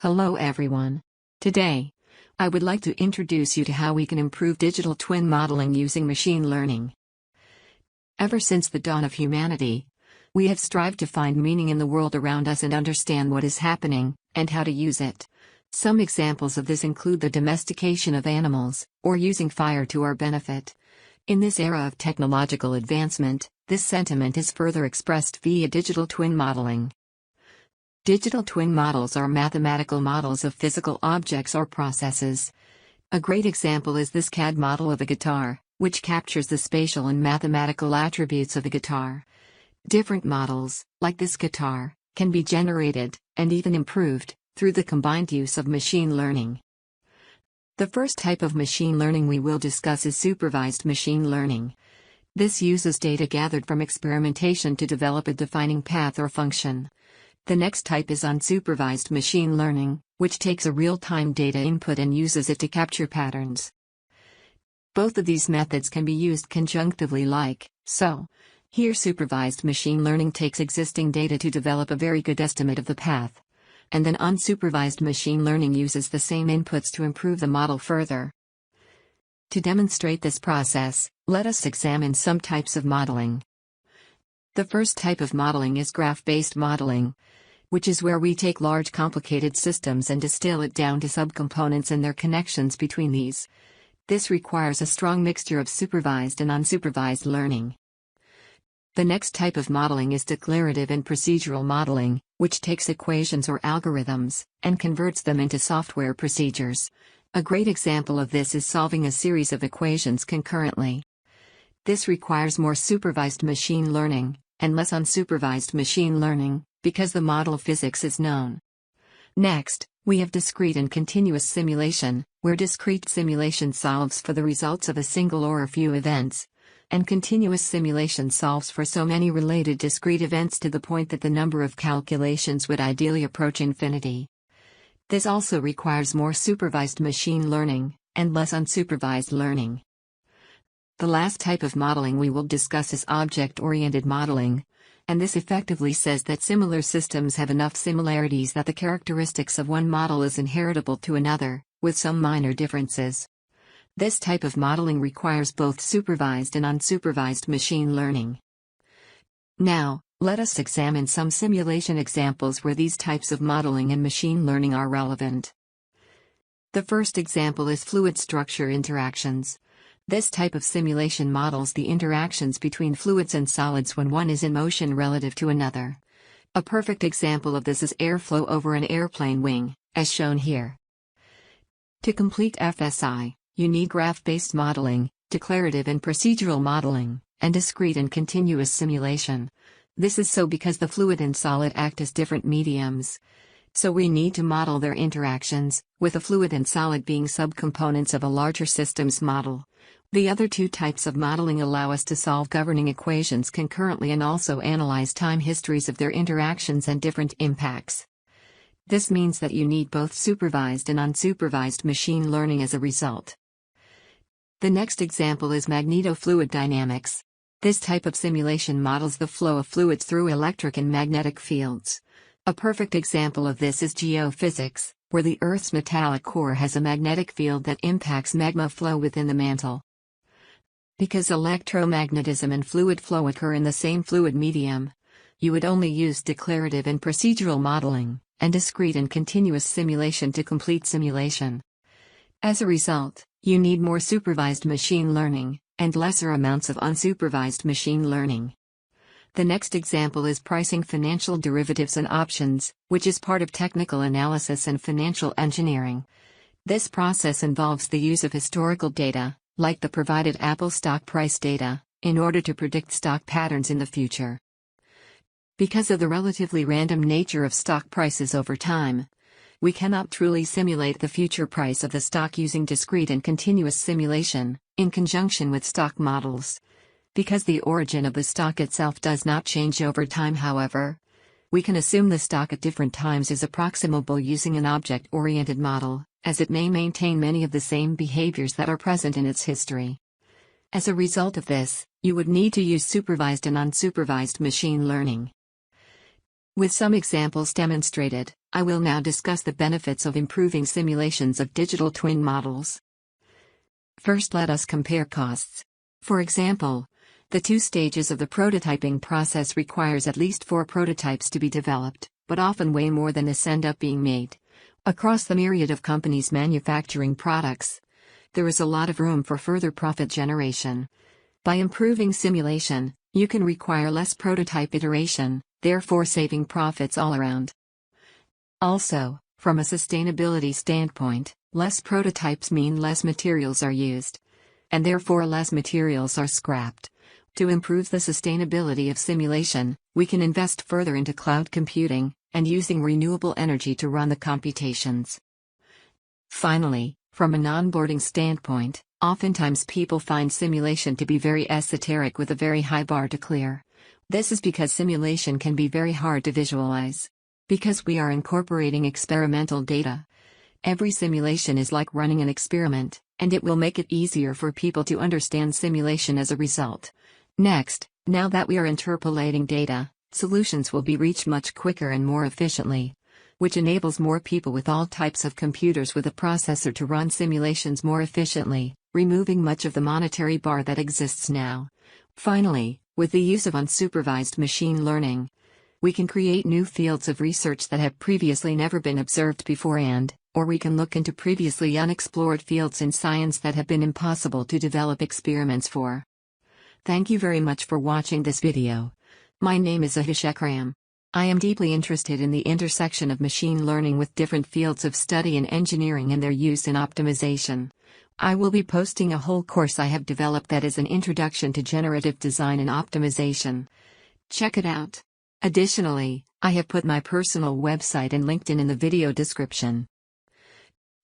Hello everyone. Today, I would like to introduce you to how we can improve digital twin modeling using machine learning. Ever since the dawn of humanity, we have strived to find meaning in the world around us and understand what is happening, and how to use it. Some examples of this include the domestication of animals, or using fire to our benefit. In this era of technological advancement, this sentiment is further expressed via digital twin modeling. Digital twin models are mathematical models of physical objects or processes. A great example is this CAD model of a guitar, which captures the spatial and mathematical attributes of a guitar. Different models, like this guitar, can be generated, and even improved, through the combined use of machine learning. The first type of machine learning we will discuss is supervised machine learning. This uses data gathered from experimentation to develop a defining path or function. The next type is unsupervised machine learning, which takes a real-time data input and uses it to capture patterns. Both of these methods can be used conjunctively like so. Here supervised machine learning takes existing data to develop a very good estimate of the path. And then unsupervised machine learning uses the same inputs to improve the model further. To demonstrate this process, let us examine some types of modeling. The first type of modeling is graph-based modeling, which is where we take large complicated systems and distill it down to subcomponents and their connections between these. This requires a strong mixture of supervised and unsupervised learning. The next type of modeling is declarative and procedural modeling, which takes equations or algorithms and converts them into software procedures. A great example of this is solving a series of equations concurrently. This requires more supervised machine learning and less unsupervised machine learning, because the model physics is known. Next, we have discrete and continuous simulation, where discrete simulation solves for the results of a single or a few events, and continuous simulation solves for so many related discrete events to the point that the number of calculations would ideally approach infinity. This also requires more supervised machine learning, and less unsupervised learning. The last type of modeling we will discuss is object-oriented modeling, and this effectively says that similar systems have enough similarities that the characteristics of one model is inheritable to another, with some minor differences. This type of modeling requires both supervised and unsupervised machine learning. Now, let us examine some simulation examples where these types of modeling and machine learning are relevant. The first example is fluid structure interactions. This type of simulation models the interactions between fluids and solids when one is in motion relative to another. A perfect example of this is airflow over an airplane wing, as shown here. To complete FSI, you need graph-based modeling, declarative and procedural modeling, and discrete and continuous simulation. This is so because the fluid and solid act as different mediums. So we need to model their interactions, with the fluid and solid being subcomponents of a larger systems model. The other two types of modeling allow us to solve governing equations concurrently and also analyze time histories of their interactions and different impacts. This means that you need both supervised and unsupervised machine learning as a result. The next example is magnetofluid dynamics. This type of simulation models the flow of fluids through electric and magnetic fields. A perfect example of this is geophysics, where the Earth's metallic core has a magnetic field that impacts magma flow within the mantle. Because electromagnetism and fluid flow occur in the same fluid medium, you would only use declarative and procedural modeling, and discrete and continuous simulation to complete simulation. As a result, you need more supervised machine learning, and lesser amounts of unsupervised machine learning. The next example is pricing financial derivatives and options, which is part of technical analysis and financial engineering. This process involves the use of historical data, like the provided Apple stock price data, in order to predict stock patterns in the future. Because of the relatively random nature of stock prices over time, we cannot truly simulate the future price of the stock using discrete and continuous simulation, in conjunction with stock models. Because the origin of the stock itself does not change over time, however, we can assume the stock at different times is approximable using an object-oriented model, as it may maintain many of the same behaviors that are present in its history. As a result of this, you would need to use supervised and unsupervised machine learning. With some examples demonstrated, I will now discuss the benefits of improving simulations of digital twin models. First, let us compare costs. For example, the 2 stages of the prototyping process requires at least 4 prototypes to be developed, but often way more than this end up being made. Across the myriad of companies manufacturing products, there is a lot of room for further profit generation. By improving simulation, you can require less prototype iteration, therefore saving profits all around. Also, from a sustainability standpoint, less prototypes mean less materials are used, and therefore less materials are scrapped. To improve the sustainability of simulation, we can invest further into cloud computing and using renewable energy to run the computations. Finally, from an onboarding standpoint, oftentimes people find simulation to be very esoteric with a very high bar to clear. This is because simulation can be very hard to visualize. Because we are incorporating experimental data, every simulation is like running an experiment, and it will make it easier for people to understand simulation as a result. Next, now that we are interpolating data, solutions will be reached much quicker and more efficiently, which enables more people with all types of computers with a processor to run simulations more efficiently, removing much of the monetary bar that exists now. Finally, with the use of unsupervised machine learning, we can create new fields of research that have previously never been observed before or we can look into previously unexplored fields in science that have been impossible to develop experiments for. Thank you very much for watching this video. My name is Ahishekram. I am deeply interested in the intersection of machine learning with different fields of study in engineering and their use in optimization. I will be posting a whole course I have developed that is an introduction to generative design and optimization. Check it out. Additionally, I have put my personal website and LinkedIn in the video description.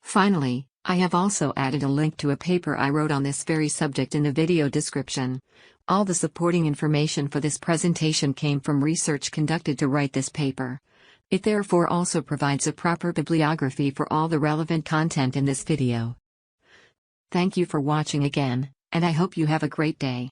Finally, I have also added a link to a paper I wrote on this very subject in the video description. All the supporting information for this presentation came from research conducted to write this paper. It therefore also provides a proper bibliography for all the relevant content in this video. Thank you for watching again, and I hope you have a great day.